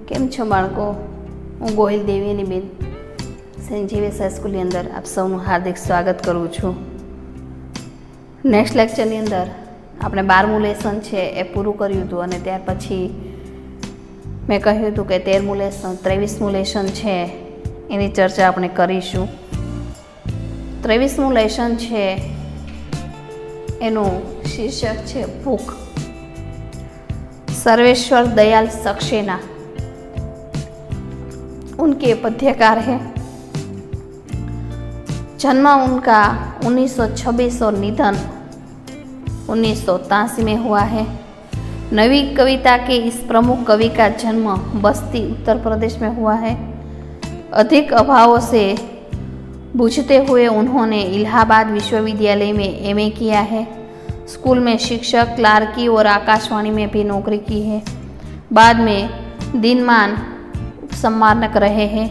કેમ છો બાળકો? હું ગોહિલ દેવીની બેન સેન્ટ ઝેવિયર્સ હાઈસ્કૂલની અંદર આપ સૌનું હાર્દિક સ્વાગત કરું છું. નેક્સ્ટ લેક્ચરની અંદર આપણે 12મું લેસન છે એ પૂરું કર્યું હતું અને ત્યાર પછી મેં કહ્યું હતું કે 13મું લેસન 23મું લેસન છે એની ચર્ચા આપણે કરીશું. 23મું લેસન છે એનું શીર્ષક છે ભૂખ. सर्वेश्वर दयाल सक्सेना उनके पद्यकार है. जन्म उनका 1926 और निधन 1983 में हुआ है. नवी कविता के इस प्रमुख कवि का जन्म बस्ती उत्तर प्रदेश में हुआ है. अधिक अभावों से बूझते हुए उन्होंने इलाहाबाद विश्वविद्यालय में एमए किया है. स्कूल में शिक्षक, क्लार्की और आकाशवाणी में भी नौकरी की है. बाद में दिनमान सम्मानक रहे हैं.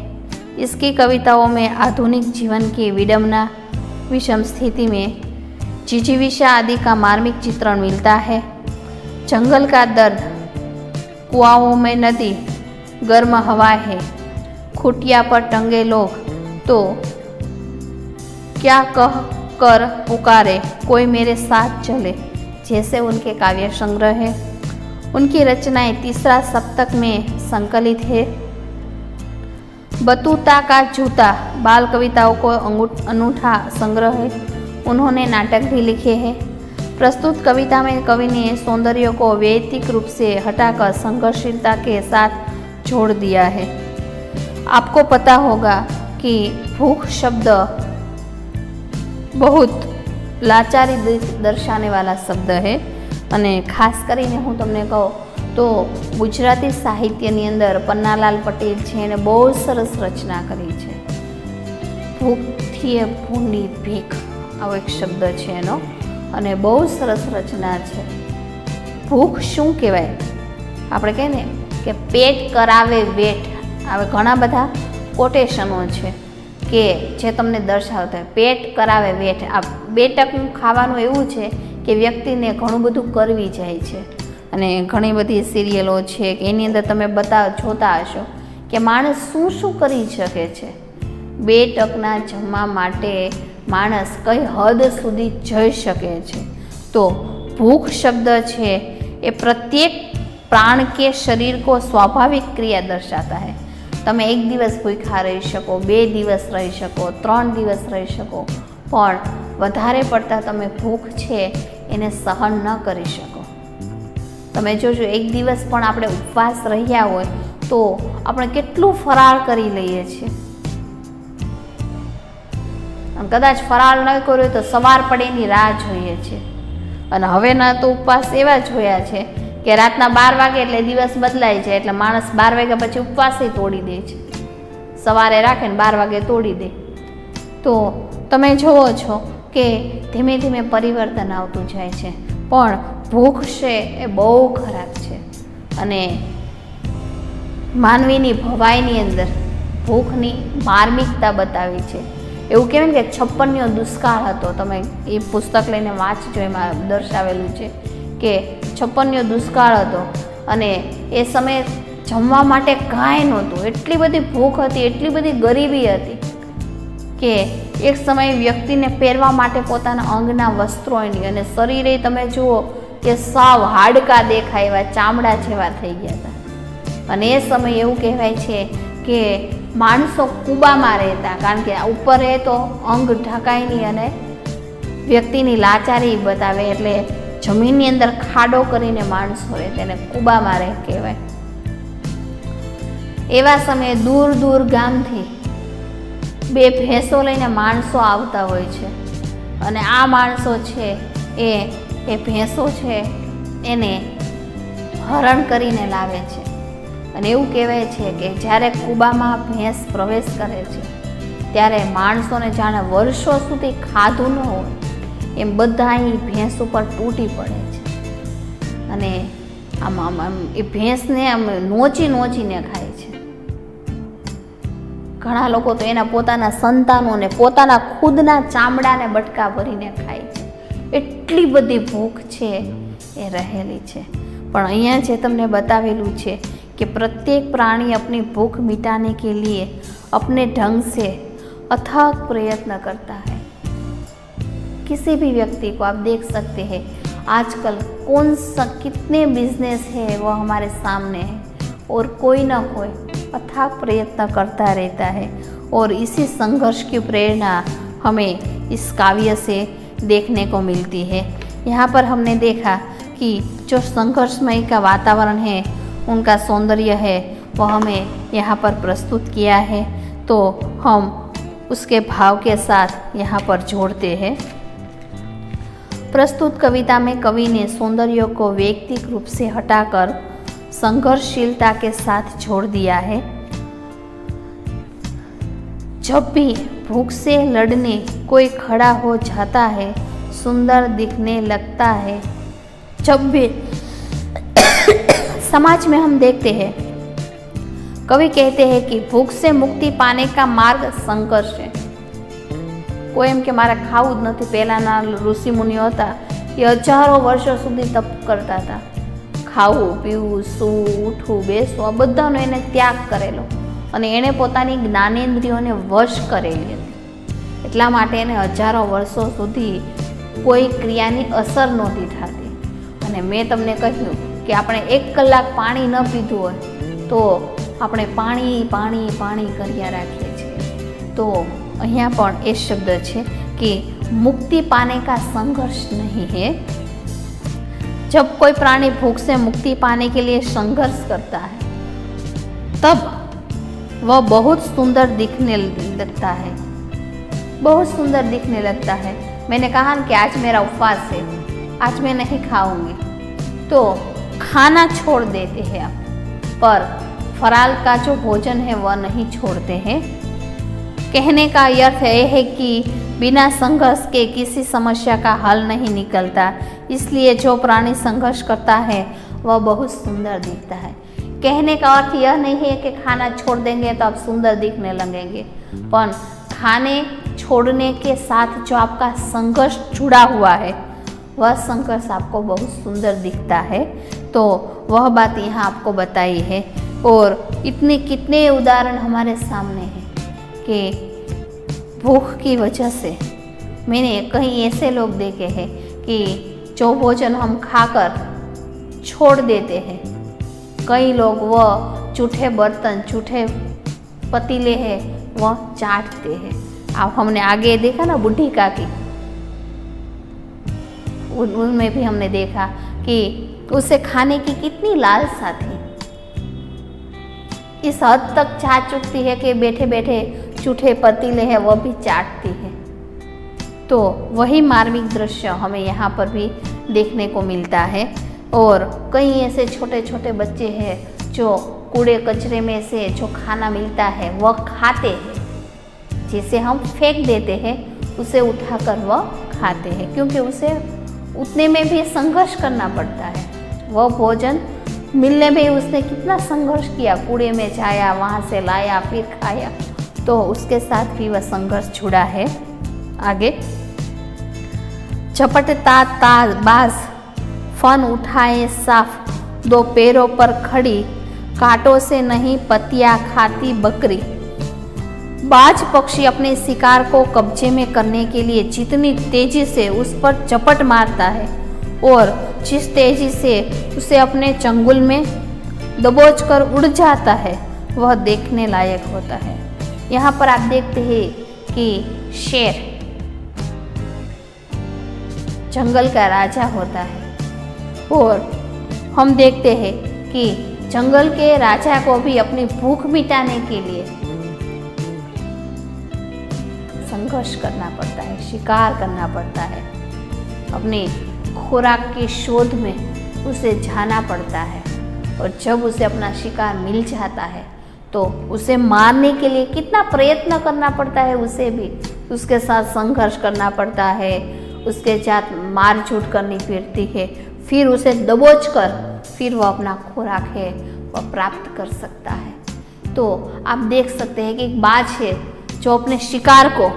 इसकी कविताओं में आधुनिक जीवन की विडंबना, विषम स्थिति में जिजीविषा आदि का मार्मिक चित्रण मिलता है. जंगल का दर्द, कुआओं में नदी, गर्म हवा है, खुटिया पर टंगे लोग तो क्या कह कर पुकारे कोई मेरे साथ चले, जैसे उनके काव्य संग्रह है. उनकी रचनाएं तीसरा सप्तक में संकलित है. बतूता का जूता बाल कविताओं को अनूठा संग्रह है. उन्होंने नाटक भी लिखे हैं. प्रस्तुत कविता में कवि ने सौंदर्य को वैयक्तिक रूप से हटाकर संघर्षशीलता के साथ जोड़ दिया है. आपको पता होगा कि भूख शब्द बहुत लाचारी दर्शाने वाला शब्द है અને ખાસ કરીને હું તમને કહું તો ગુજરાતી સાહિત્યની અંદર પન્નાલાલ પટેલ છે એને બહુ સરસ રચના કરી છે. ભૂખથી એ ભૂંડી ભીખ આવો એક શબ્દ છે એનો અને બહુ સરસ રચના છે. ભૂખ શું કહેવાય? આપણે કહીએ ને કે પેટ કરાવે વેઠ. હવે ઘણા બધા કોટેશનો છે કે જે તમને દર્શાવતા હોય પેટ કરાવે વેઠ. આ 2 ટકનું ખાવાનું એવું છે કે વ્યક્તિને ઘણું બધું કરવી જાય છે. અને ઘણી બધી સિરિયલો છે કે એની અંદર તમે જોતા હશો કે માણસ શું શું કરી શકે છે. 2 ટકના જમવા માટે માણસ કઈ હદ સુધી જઈ શકે છે. તો ભૂખ શબ્દ છે એ પ્રત્યેક प्राण के शरीर को स्वाभाविक क्रिया दर्शाता है. તમે 1 દિવસ ભૂખ્યા રહી શકો, 2 દિવસ રહી શકો, 3 દિવસ રહી શકો, પણ વધારે પડતા તમે ભૂખ છે એને સહન ન કરી શકો. તમે જોજો 1 દિવસ પણ આપણે ઉપવાસ રહ્યા હોય તો આપણે કેટલું ફરાળ કરી લઈએ છીએ. અને કદાચ ફરાળ ન કર્યો તો સવાર પડે એની રાહ જોઈએ છીએ. અને હવેના તો ઉપવાસ એવા જોયા છે કે રાતના 12 વાગે એટલે દિવસ બદલાઈ જાય એટલે માણસ 12 વાગ્યા પછી ઉપવાસે તોડી દે છે. સવારે રાખે ને 12 વાગે તોડી દે. તો તમે જુઓ છો કે ધીમે ધીમે પરિવર્તન આવતું જાય છે. પણ ભૂખ છે એ બહુ ખરાબ છે અને માનવીની ભવાઈની અંદર ભૂખની માર્મિકતા બતાવી છે. એવું કહેવાય ને કે 56નો દુષ્કાળ હતો. તમે એ પુસ્તક લઈને વાંચજો, એમાં દર્શાવેલું છે કે 56નો દુષ્કાળ હતો અને એ સમયે જમવા માટે કાંઈ નહોતું. એટલી બધી ભૂખ હતી, એટલી બધી ગરીબી હતી કે એક સમયે વ્યક્તિને પહેરવા માટે પોતાના અંગના વસ્ત્રો નહીં અને શરીરે તમે જુઓ કે સાવ હાડકા દેખાય એવા ચામડા જેવા થઈ ગયા હતા. અને એ સમયે એવું કહેવાય છે કે માણસો કૂબામાં રહેતા, કારણ કે ઉપર રહે તો અંગ ઢકાય નહીં અને વ્યક્તિની લાચારી બતાવે એટલે જમીનની અંદર ખાડો કરીને માણસો રહે તેને કૂબામાં રહે કહેવાય. એવા સમયે દૂર દૂર ગામથી 2 ભેંસો લઈને માણસો આવતા હોય છે અને આ માણસો છે એ ભેંસો છે એને હરણ કરીને લાવે છે. અને એવું કહેવાય છે કે જ્યારે કૂબામાં ભેંસ પ્રવેશ કરે છે ત્યારે માણસોને જાણે વર્ષો સુધી ખાધું ન હોય એમ બધા એ ભેંસ ઉપર તૂટી પડે છે અને આમ એ ભેંસને આમ નોચીને ખાય છે. ઘણા લોકો તો એના પોતાના સંતાનોને પોતાના ખુદના ચામડાને બટકા ભરીને ખાય છે. એટલી બધી ભૂખ છે એ રહેલી છે. પણ અહીંયા જે તમને બતાવેલું છે कि प्रत्येक प्राणी अपनी भूख मिटाने के लिए अपने ढंग से अथक प्रयत्न करता है। किसी भी व्यक्ति को आप देख सकते हैं, आजकल कौन सा कितने बिजनेस है वो हमारे सामने है और कोई ना कोई अथक प्रयत्न करता रहता है। और इसी संघर्ष की प्रेरणा हमें इस काव्य से देखने को मिलती है। यहाँ पर हमने देखा कि जो संघर्षमय का वातावरण है, उनका सौंदर्य है, वह हमें यहाँ पर प्रस्तुत किया है। तो हम उसके भाव के साथ यहाँ पर जोड़ते हैं। प्रस्तुत कविता में कवि ने सौंदर्य को वैयक्तिक रूप से हटाकर संघर्षशीलता के साथ जोड़ दिया है। जब भी भूख से लड़ने कोई खड़ा हो जाता है, सुंदर दिखने लगता है। जब भी समाज में हम देखते हैं, कवि कहते हैं कि भूख से मुक्ति पाने का मार्ग संघर्ष है। કોઈ એમ કે મારે ખાવું જ નથી, પહેલાંના ઋષિ મુનિઓ હતા એ હજારો વર્ષો સુધી તપ કરતા હતા। ખાવું, પીવું, સૂવું, ઉઠવું, બેસવું, આ બધાનો એને ત્યાગ કરેલો અને એણે પોતાની જ્ઞાનેન્દ્રિયોને વશ કરેલી હતી। એટલા માટે એને હજારો વર્ષો સુધી કોઈ ક્રિયાની અસર નહોતી થતી। અને મેં તમને કહ્યું કે આપણે 1 કલાક પાણી ન પીધું હોય તો આપણે પાણી પાણી પાણી કર્યા રાખીએ છીએ। તો અહીંયા પણ એ શબ્દ છે कि मुक्ति पाने का संघर्ष नहीं है। जब कोई प्राणी भूख से मुक्ति पाने के लिए संघर्ष करता है, तब वह बहुत सुंदर दिखने लगता है, बहुत सुंदर दिखने लगता है। मैंने कहा कि आज मेरा उपवास है, आज मैं नहीं खाऊंगी, तो खाना छोड़ देते हैं आप, पर फराल का जो भोजन है वह नहीं छोड़ते हैं। कहने का अर्थ यह है कि बिना संघर्ष के किसी समस्या का हल नहीं निकलता, इसलिए जो प्राणी संघर्ष करता है वह बहुत सुंदर दिखता है। कहने का अर्थ यह नहीं है कि खाना छोड़ देंगे तो आप सुंदर दिखने लगेंगे, पर खाने छोड़ने के साथ जो आपका संघर्ष जुड़ा हुआ है, वह संघर्ष आपको बहुत सुंदर दिखता है। तो वह बात यहाँ आपको बताई है। और इतने कितने उदाहरण हमारे सामने हैं कि भूख की वजह से मैंने कहीं ऐसे लोग देखे हैं कि जो भोजन हम खाकर छोड़ देते हैं, कई लोग वह जूठे बर्तन, जूठे पतीले हैं वह चाटते हैं। अब हमने आगे देखा ना बूढ़ी काकी, उनमें भी हमने देखा कि उसे खाने की कितनी लालसा थी। इस हद तक चाट चुकती है कि बैठे बैठे जूठे पतीले हैं वह भी चाटती है। तो वही मार्मिक दृश्य हमें यहाँ पर भी देखने को मिलता है। और कई ऐसे छोटे छोटे बच्चे हैं जो कूड़े कचरे में से जो खाना मिलता है वह खाते हैं, जिसे हम फेंक देते हैं उसे उठाकर वह खाते हैं, क्योंकि उसे उतने में भी संघर्ष करना पड़ता है। वह भोजन मिलने में उसने कितना संघर्ष किया, कूड़े में जाया, वहाँ से लाया, फिर खाया, तो उसके साथ भी वह संघर्ष जुड़ा है। आगे, झपटता बाज फन उठाए साफ, 2 पैरों पर खड़ी, कांटों से नहीं पतिया खाती बकरी। बाज पक्षी अपने शिकार को कब्जे में करने के लिए जितनी तेजी से उस पर झपट मारता है और जिस तेजी से उसे अपने चंगुल में दबोच कर उड़ जाता है, वह देखने लायक होता है। यहाँ पर आप देखते हैं कि शेर जंगल का राजा होता है और हम देखते हैं कि जंगल के राजा को भी अपनी भूख मिटाने के लिए संघर्ष करना पड़ता है, शिकार करना पड़ता है, अपने खुराक की शोध में उसे जाना पड़ता है। और जब उसे अपना शिकार मिल जाता है तो उसे मारने के लिए कितना प्रयत्न करना पड़ता है, उसे भी उसके साथ संघर्ष करना पड़ता है, उसके साथ मारझूट करनी पड़ती है, फिर उसे दबोच कर फिर वह अपना खुराक है वह प्राप्त कर सकता है। तो आप देख सकते हैं कि एक बाज है जो अपने शिकार को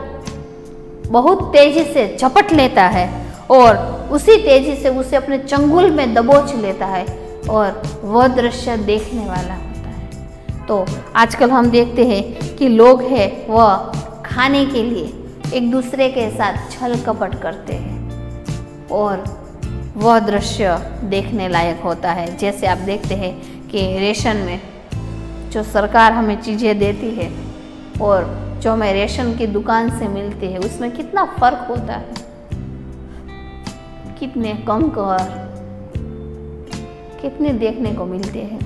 बहुत तेजी से झपट लेता है और उसी तेजी से उसे अपने चंगुल में दबोच लेता है, और वह दृश्य देखने वाला होता है। तो आजकल हम देखते हैं कि लोग हैं वह खाने के लिए एक दूसरे के साथ छल कपट करते हैं और वह दृश्य देखने लायक होता है। जैसे आप देखते हैं कि रेशन में जो सरकार हमें चीज़ें देती है और जो हमें रेशन की दुकान से मिलती है उसमें कितना फ़र्क होता है, कितने कंकर कितने देखने को मिलते हैं।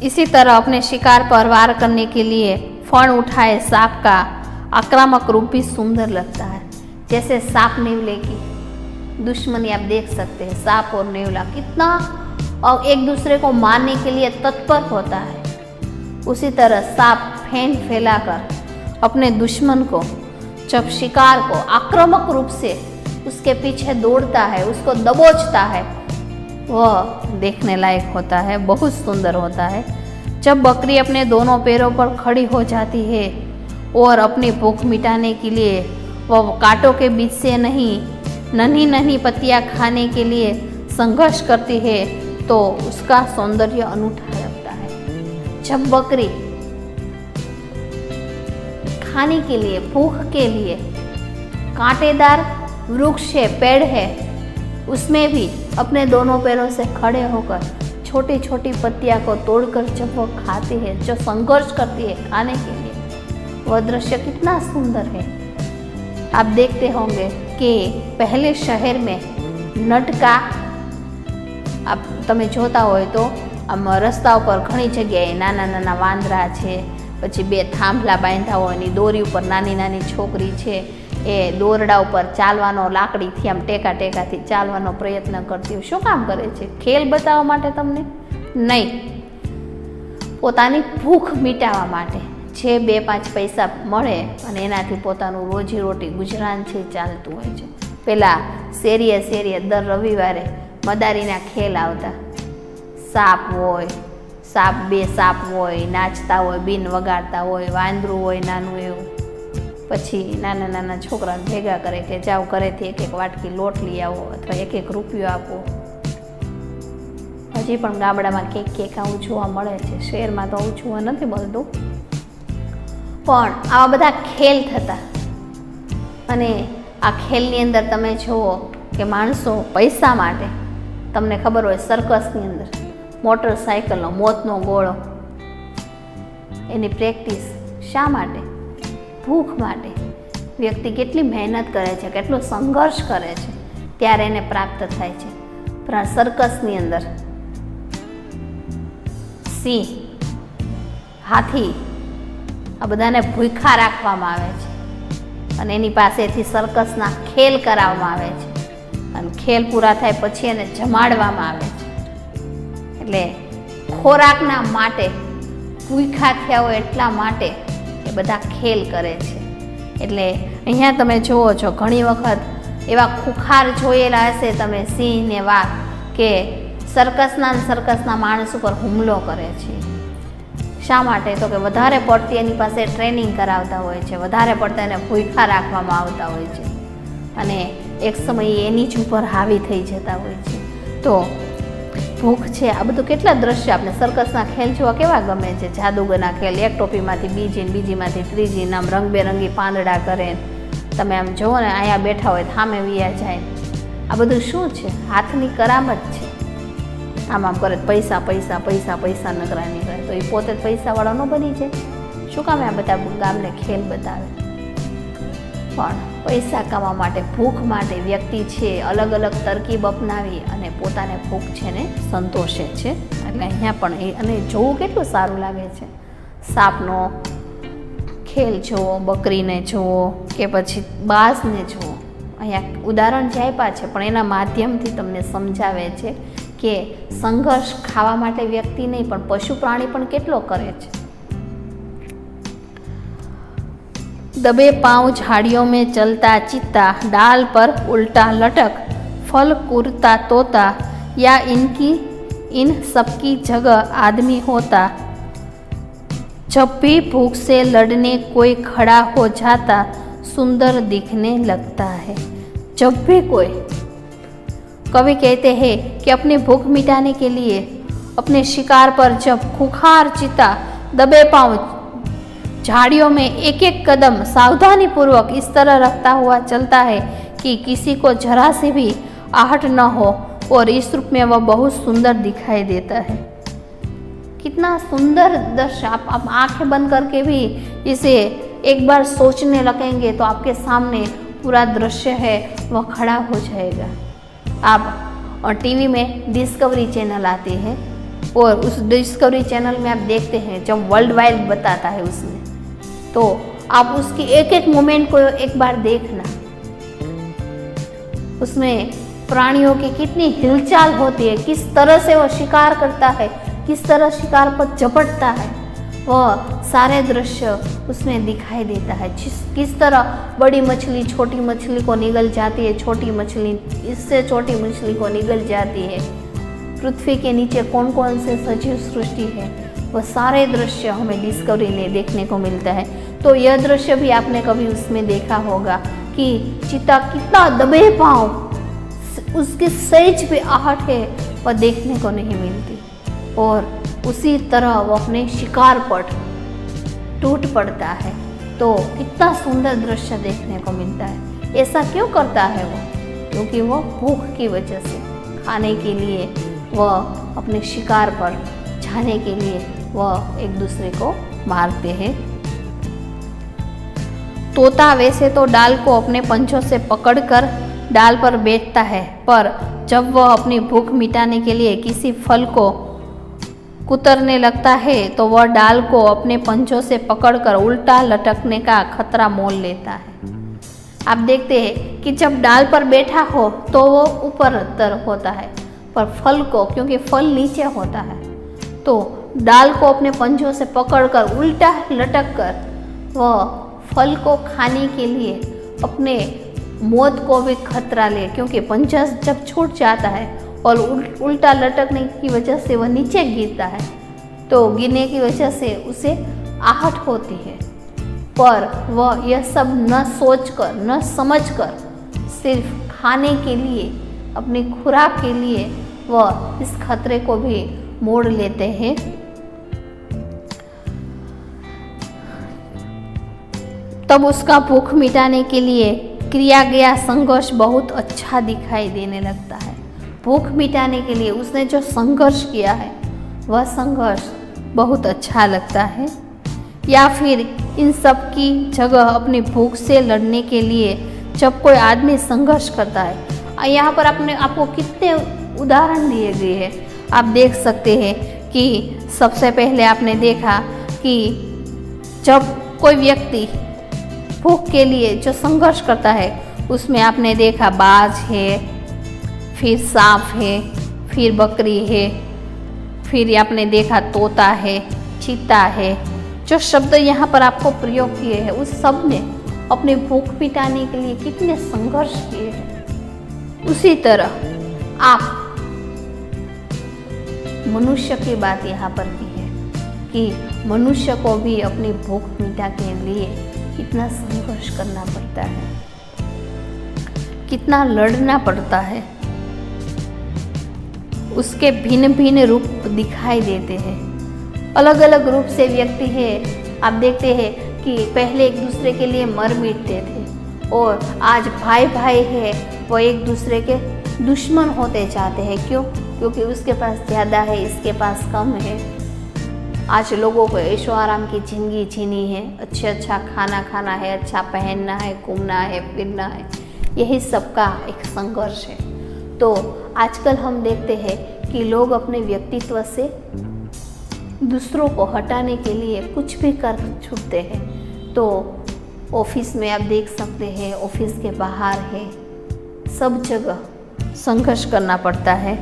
इसी तरह अपने शिकार पर वार करने के लिए फण उठाए सांप का आक्रामक रूप भी सुंदर लगता है। जैसे सांप नेवले की दुश्मनी आप देख सकते हैं, सांप और नेवला कितना और एक दूसरे को मारने के लिए तत्पर होता है। उसी तरह सांप फेंट फैलाकर अपने दुश्मन को, जब शिकार को आक्रामक रूप से उसके पीछे दौड़ता है, उसको दबोचता है, वह देखने लायक होता है, बहुत सुंदर होता है। जब बकरी अपने दोनों पैरों पर खड़ी हो जाती है और अपनी भूख मिटाने के लिए वह कांटों के बीच से नहीं नन्ही नन्ही पत्तियां खाने के लिए संघर्ष करती है तो उसका सौंदर्य अनूठा लगता है। जब बकरी खाने के लिए, भूख के लिए कांटेदार वृक्ष है, पेड़ है, उसमें भी अपने दोनों पैरों से खड़े होकर छोटी छोटी पत्तियां को तोड़कर जब वो खाती है, जो संघर्ष करती है खाने के लिए, वह दृश्य कितना सुंदर है। आप देखते होंगे कि पहले शहर में नटका आप તમે જોતા હોય તો આમ રસ્તા ઉપર ઘણી જગ્યાએ નાના નાના વાંદરા છે, પછી બે થાંભલા બાંધ્યા હોય એની દોરી ઉપર નાની નાની છોકરી છે એ દોરડા ઉપર ચાલવાનો, લાકડીથી આમ ટેકા ટેકાથી ચાલવાનો પ્રયત્ન કરતી હોય. શું કામ કરે છે? ખેલ બતાવવા માટે તમને નહીં, પોતાની ભૂખ મિટાવવા માટે. જે 2-5 પૈસા મળે અને એનાથી પોતાનું રોજીરોટી ગુજરાન છે ચાલતું હોય છે. પહેલાં શેરીએ શેરીએ દર રવિવારે મદારીના ખેલ આવતા. સાપ હોય, બે સાપ હોય, નાચતા હોય, બીન વગાડતા હોય, વાંદરું હોય નાનું એવું. પછી નાના નાના છોકરાને ભેગા કરે કે જાઓ ઘરેથી એક વાટકી લોટ લઈ આવો અથવા 1 રૂપિયો આપો. હજી પણ ગામડામાં કેક આવું જોવા મળે છે, શહેરમાં તો આવું જોવા નથી મળતું. પણ આવા બધા ખેલ થતા અને આ ખેલની અંદર તમે જુઓ કે માણસો પૈસા માટે, તમને ખબર હોય સર્કસની અંદર મોટરસાઇકલનો મોતનો ગોળો, એની પ્રેક્ટિસ શા માટે? ભૂખ માટે. વ્યક્તિ કેટલી મહેનત કરે છે, કેટલો સંઘર્ષ કરે છે, ત્યારે એને પ્રાપ્ત થાય છે. પણ સર્કસની અંદર સિંહ, હાથી, આ બધાને ભૂખ્યા રાખવામાં આવે છે અને એની પાસેથી સર્કસના ખેલ કરાવવામાં આવે છે અને ખેલ પૂરા થાય પછી એને જમાડવામાં આવે છે. એટલે ખોરાકના માટે ભૂખ્યા થયા હોય એટલા માટે એ બધા ખેલ કરે છે. એટલે અહીંયા તમે જુઓ છો ઘણી વખત એવા ખુખાર જોયેલા હશે તમે, સિંહ ને વાઘ, કે સર્કસના માણસ ઉપર હુમલો કરે છે. શા માટે? તો કે વધારે પડતી એની પાસે ટ્રેનિંગ કરાવતા હોય છે, વધારે પડતા એને ભૂખ્યા રાખવામાં આવતા હોય છે અને એક સમયે એની જ ઉપર હાવી થઈ જતા હોય છે. તો ભૂખ છે, આ બધું કેટલા દ્રશ્ય આપણે સર્કસના ખેલ જોવા કેવા ગમે છે. જાદુગરના ખેલ, એક ટોપીમાંથી બીજી, બીજીમાંથી ત્રીજી, આમ રંગબેરંગી પાંદડા કરે. તમે આમ જુઓ ને, અહીંયા બેઠા હોય થામે વિયા જાય. આ બધું શું છે? હાથની કરામત છે. આમ આમ કરે પૈસા પૈસા પૈસા પૈસા નકરા નીકળે. તો એ પોતે જ પૈસાવાળો ન બની જાય. શું કામે આ બધા ગામને ખેલ બતાવે? પણ પૈસા કમાવા માટે, ભૂખ માટે વ્યક્તિ છે અલગ અલગ તરકીબ અપનાવી અને પોતાને ભૂખ છે ને સંતોષે છે. એટલે અહીંયા પણ એ અને જોવું કેટલું સારું લાગે છે. સાપનો ખેલ જુઓ, બકરીને જુઓ કે પછી બાઝને જુઓ. અહીંયા ઉદાહરણ જે આપ્યા છે પણ એના માધ્યમથી તમને સમજાવે છે કે સંઘર્ષ ખાવા માટે વ્યક્તિ નહીં પણ પશુ પ્રાણી પણ કેટલો કરે છે. दबे पाँव झाड़ियों में चलता चित्ता, डाल पर उल्टा लटक, फल कूरता तोता, या इन सबकी जगह आदमी होता. जब भी भूख से लड़ने कोई खड़ा हो जाता, सुंदर दिखने लगता है. जब भी कोई कवि कहते हैं कि अपनी भूख मिटाने के लिए अपने शिकार पर जब खूंखार चीता दबे पांव झाड़ियों में एक एक कदम सावधानी पूर्वक इस तरह रखता हुआ चलता है कि किसी को जरा से भी आहट न हो, और इस रूप में वह बहुत सुंदर दिखाई देता है। कितना सुंदर दृश्य! आप आंखें बंद करके भी इसे एक बार सोचने लगेंगे तो आपके सामने पूरा दृश्य है वह खड़ा हो जाएगा। आप और टीवी में डिस्कवरी चैनल आते हैं और उस डिस्कवरी चैनल में आप देखते हैं जब वर्ल्ड वाइड बताता है उसमें, तो आप उसकी एक एक मोमेंट को एक बार देखना। उसमें प्राणियों की कितनी हिलचाल होती है, किस तरह से वह शिकार करता है, किस तरह शिकार पर झपटता है, वह सारे दृश्य उसमें दिखाई देता है। किस तरह बड़ी मछली छोटी मछली को निगल जाती है, छोटी मछली इससे छोटी मछली को निगल जाती है, पृथ्वी के नीचे कौन कौन से सजीव सृष्टि है, वह सारे दृश्य हमें डिस्कवरी में देखने को मिलता है। तो यह दृश्य भी आपने कभी उसमें देखा होगा कि चीता कितना दबे पांव, उसकी सहज पे आहट है वह देखने को नहीं मिलती, और उसी तरह वो अपने शिकार पर टूट पड़ता है। तो कितना सुंदर दृश्य देखने को मिलता है। ऐसा क्यों करता है वो? क्योंकि वो भूख की वजह से, खाने के लिए वह अपने शिकार पर जाने के लिए वह एक दूसरे को मारते हैं। तोता वैसे तो डाल को अपने पंचों से पकड़कर डाल पर बैठता है, पर जब वह अपनी भूख मिटाने के लिए किसी फल को कुतरने लगता है तो वह डाल को अपने पंचों से पकड़कर उल्टा लटकने का खतरा मोल लेता है। आप देखते हैं कि जब डाल पर बैठा हो तो वो ऊपर तरफ होता है, पर फल को, क्योंकि फल नीचे होता है, तो डाल को अपने पंचों से पकड़कर उल्टा लटक कर वह फल को खाने के लिए अपने मौत को भी खतरा ले, क्योंकि पंचा जब छूट जाता है और उल्टा लटकने की वजह से वह नीचे गिरता है, तो गिरने की वजह से उसे आहट होती है, पर वह यह सब न सोचकर न समझकर सिर्फ खाने के लिए, अपनी खुराक के लिए वह इस खतरे को भी मोड़ लेते हैं। तब उसका भूख मिटाने के लिए किया गया संघर्ष बहुत अच्छा दिखाई देने लगता है। भूख मिटाने के लिए उसने जो संघर्ष किया है वह संघर्ष बहुत अच्छा लगता है। या फिर इन सब की जगह अपनी भूख से लड़ने के लिए जब कोई आदमी संघर्ष करता है, यहाँ पर आपको कितने उदाहरण दिए गए हैं। आप देख सकते हैं कि सबसे पहले आपने देखा कि जब कोई व्यक्ति भूख के लिए जो संघर्ष करता है उसमें आपने देखा बाज है, फिर सांप है, फिर बकरी है, फिर आपने देखा तोता है, चीता है। जो शब्द यहाँ पर आपको प्रयोग किए हैं उस सब ने अपनी भूख मिटाने के लिए कितने संघर्ष किए हैं। उसी तरह आप मनुष्य की बात यहाँ पर की है कि मनुष्य को भी अपनी भूख मिटा के लिए कितना संघर्ष करना पड़ता है, कितना लड़ना पड़ता है। उसके भिन्न भिन्न रूप दिखाई देते हैं, अलग अलग रूप से व्यक्ति है। आप देखते हैं कि पहले एक दूसरे के लिए मर मिटते थे और आज भाई भाई है वो एक दूसरे के दुश्मन होते जाते हैं। क्यों? क्योंकि उसके पास ज़्यादा है, इसके पास कम है। आज लोगों को ऐशो आराम की ज़िंदगी जीनी है, अच्छा खाना खाना है, अच्छा पहनना है, घूमना है, फिरना है, यही सबका एक संघर्ष है। तो आजकल हम देखते हैं कि लोग अपने व्यक्तित्व से दूसरों को हटाने के लिए कुछ भी कर छूटते हैं। तो ऑफिस में आप देख सकते हैं, ऑफिस के बाहर है, सब जगह संघर्ष करना पड़ता है।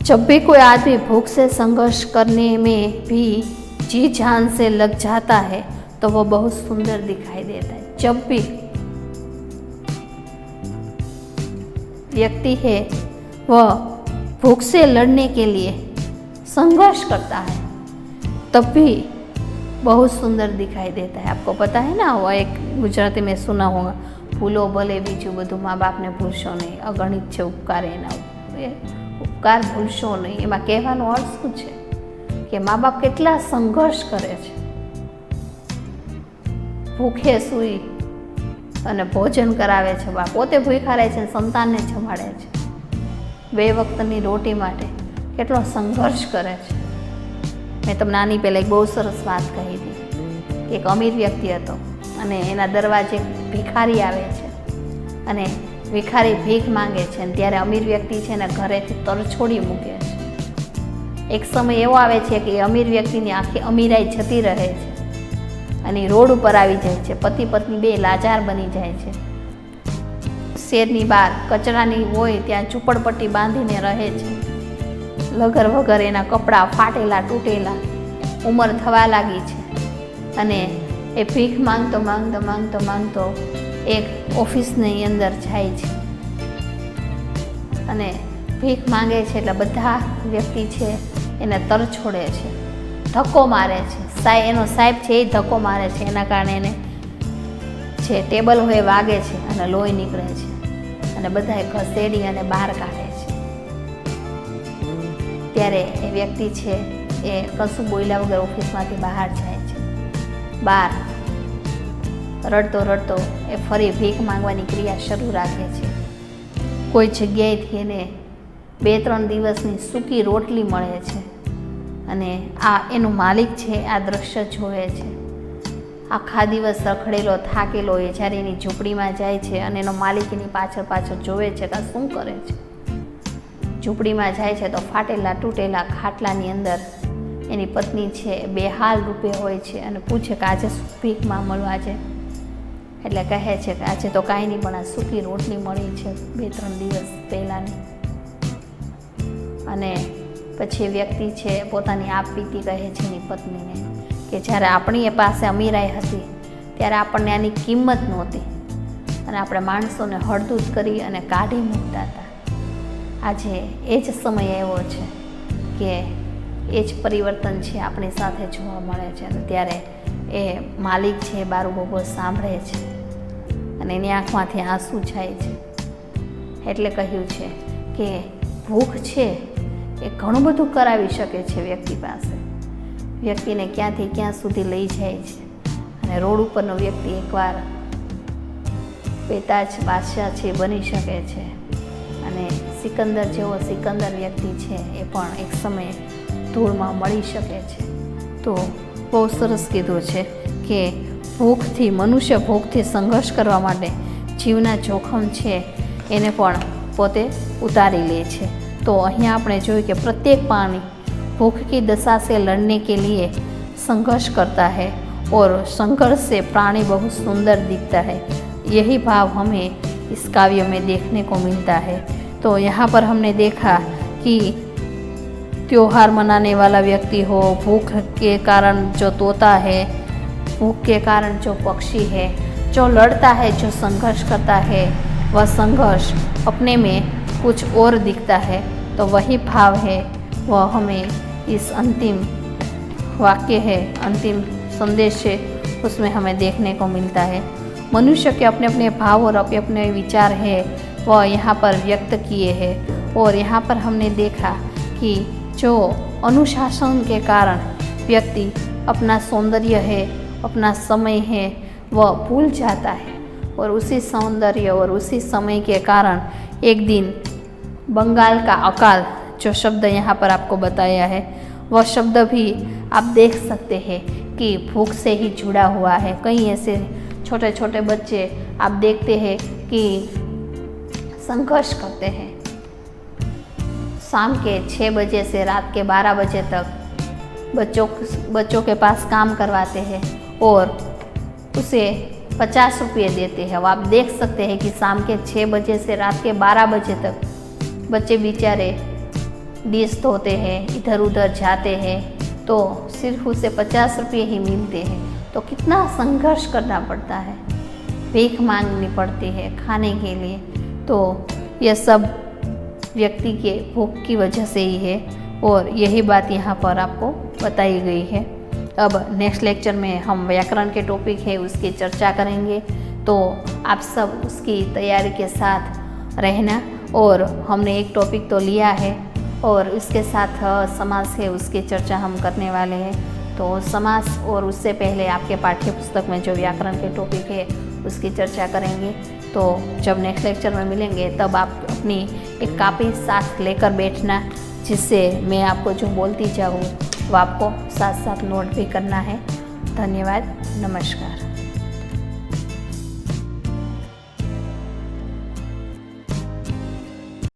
जब भी कोई आदमी भूख से संघर्ष करने में भी जी जान से लग जाता है तो वह बहुत सुंदर दिखाई देता है। जब भी व्यक्ति है वह भूख से लड़ने के लिए संघर्ष करता है तब भी बहुत सुंदर दिखाई देता है। आपको पता है ना, वह एक गुजराती में सुना होगा, ભૂલો ભલે બીજું બધું, મા બાપને ભૂલશો નહીં, અગણિત છે ઉપકાર એના, એ ઉપકાર ભૂલશો નહીં. એમાં કહેવાનો અર્થ શું છે કે મા બાપ કેટલા સંઘર્ષ કરે છે, ભૂખે સૂઈ અને ભોજન કરાવે છે, બા પોતે ભૂખા રહે છે, સંતાનને જમાડે છે, 2 વખતની રોટી માટે કેટલો સંઘર્ષ કરે છે. મેં તમને આની પહેલાં એક બહુ સરસ વાત કહી હતી કે એક અમીર વ્યક્તિ હતો અને એના દરવાજે ભિખારી આવે છે અને ભિખારી ભીખ માંગે છે, અને ત્યારે અમીર વ્યક્તિ છે ને ઘરેથી તરછોડી મૂકે છે. એક સમય એવો આવે છે કે અમીર વ્યક્તિની આખી અમીરાઈ જતી રહે છે અને રોડ ઉપર આવી જાય છે. પતિ પત્ની 2 લાચાર બની જાય છે. શેરની બહાર કચરાની હોય ત્યાં ઝૂંપડપટ્ટી બાંધીને રહે છે. લગર વગર એના કપડાં ફાટેલા તૂટેલા, ઉંમર થવા લાગી છે અને એ ભીખ માંગતો માંગતો માંગતો માંગતો એક ઓફિસની અંદર જાય છે અને ભીખ માંગે છે એટલે બધા વ્યક્તિ છે એને તરછોડે છે, ધક્કો મારે છે. એનો સાહેબ છે એ ધક્કો મારે છે, એના કારણે એને જે ટેબલ હોય વાગે છે અને લોહી નીકળે છે અને બધાએ ઘસેડી અને બહાર કાઢે છે. ત્યારે એ વ્યક્તિ છે એ કશું બોલ્યા વગર ઓફિસમાંથી બહાર જાય છે. બહાર રડતો રડતો એ ફરી ભીખ માંગવાની ક્રિયા શરૂ રાખે છે. કોઈ જગ્યાએથી એને 2-3 દિવસની સૂકી રોટલી મળે છે અને આ એનું માલિક છે આ દ્રશ્ય જોવે છે. આખા દિવસ રખડેલો થાકેલો એ જ્યારે એની ઝૂંપડીમાં જાય છે અને એનો માલિક એની પાછળ પાછળ જોવે છે કે આ શું કરે છે. ઝૂંપડીમાં જાય છે તો ફાટેલા તૂટેલા ખાટલાની અંદર એની પત્ની છે બેહાલ રૂપે હોય છે અને પૂછે કે આજે શું ભીખમાં મળવા છે. એટલે કહે છે કે આજે તો કાંઈ નહીં, પણ આ સૂકી રોટલી મળી છે 2-3 દિવસ પહેલાંની. અને પછી વ્યક્તિ છે પોતાની આપવીતી કહે છે એની પત્નીને કે જ્યારે આપણી પાસે અમીરાઈ હતી ત્યારે આપણને આની કિંમત નહોતી અને આપણે માણસોને હળદૂત કરી અને કાઢી મૂકતા હતા. આજે એ જ સમય એવો છે કે એ જ પરિવર્તન છે આપણી સાથે જોવા મળે છે. અને ત્યારે એ માલિક છે બારું બોબો સાંભળે છે અને એની આંખમાંથી આંસુ જાય છે. એટલે કહ્યું છે કે ભૂખ છે એ ઘણું બધું કરાવી શકે છે વ્યક્તિ પાસે, વ્યક્તિને ક્યાંથી ક્યાં સુધી લઈ જાય છે. અને રોડ ઉપરનો વ્યક્તિ એકવાર બેતાજ બાદશાહ છે બની શકે છે અને સિકંદર જેવો સિકંદર વ્યક્તિ છે એ પણ એક સમયે ધૂળમાં મળી શકે છે. તો બહુ સરસ કીધું છે કે ભૂખથી મનુષ્ય ભૂખથી સંઘર્ષ કરવા માટે જીવના જોખમ છે એને પણ પોતે ઉતારી લે છે. तो અહીંયા આપણે જોયું કે प्रत्येक प्राणी भूख की दशा से लड़ने के लिए संघर्ष करता है और संघर्ष से प्राणी बहुत सुंदर दिखता है. यही भाव हमें इस काव्य में देखने को मिलता है. तो यहाँ पर हमने देखा कि त्योहार मनाने वाला व्यक्ति हो, भूख के कारण जो तोता है, भूख के कारण जो पक्षी है, जो लड़ता है, जो संघर्ष करता है, वह संघर्ष अपने में कुछ और दिखता है. तो वही भाव है वह हमें इस अंतिम वाक्य है, अंतिम संदेश है, उसमें हमें देखने को मिलता है. मनुष्य के अपने अपने भाव और अपने अपने विचार है वह यहाँ पर व्यक्त किए हैं. और यहाँ पर हमने देखा कि जो अनुशासन के कारण व्यक्ति अपना सौंदर्य है, अपना समय है, वह भूल जाता है और उसी सौंदर्य और उसी समय के कारण एक दिन बंगाल का अकाल, जो शब्द यहाँ पर आपको बताया है, वह शब्द भी आप देख सकते हैं कि भूख से ही जुड़ा हुआ है. कई ऐसे छोटे छोटे बच्चे आप देखते हैं कि संघर्ष करते हैं. शाम के 6 बजे से रात के 12 बजे तक बच्चों के पास काम करवाते हैं और उसे 50 रुपये देते हैं. अब आप देख सकते हैं कि शाम के 6 बजे से रात के 12 बजे तक बच्चे बेचारे डिश धोते हैं, इधर उधर जाते हैं, तो सिर्फ उसे 50 रुपये ही मिलते हैं. तो कितना संघर्ष करना पड़ता है, भीख मांगनी पड़ती है खाने के लिए. तो यह सब व्यक्ति के भूख की वजह से ही है और यही बात यहाँ पर आपको बताई गई है. अब नेक्स्ट लेक्चर में हम व्याकरण के टॉपिक है उसकी चर्चा करेंगे. तो आप सब उसकी तैयारी के साथ रहना। और हमने एक टॉपिक तो लिया है और इसके साथ समास है, उसकी चर्चा हम करने वाले हैं। तो समास और उससे पहले आपके पाठ्य पुस्तक में जो व्याकरण के टॉपिक है उसकी चर्चा करेंगे। तो जब नेक्स्ट लेक्चर में मिलेंगे तब आप अपनी एक कॉपी साथ लेकर बैठना, जिससे मैं आपको जो बोलती जाऊँ वो आपको साथ साथ नोट भी करना है। धन्यवाद, नमस्कार।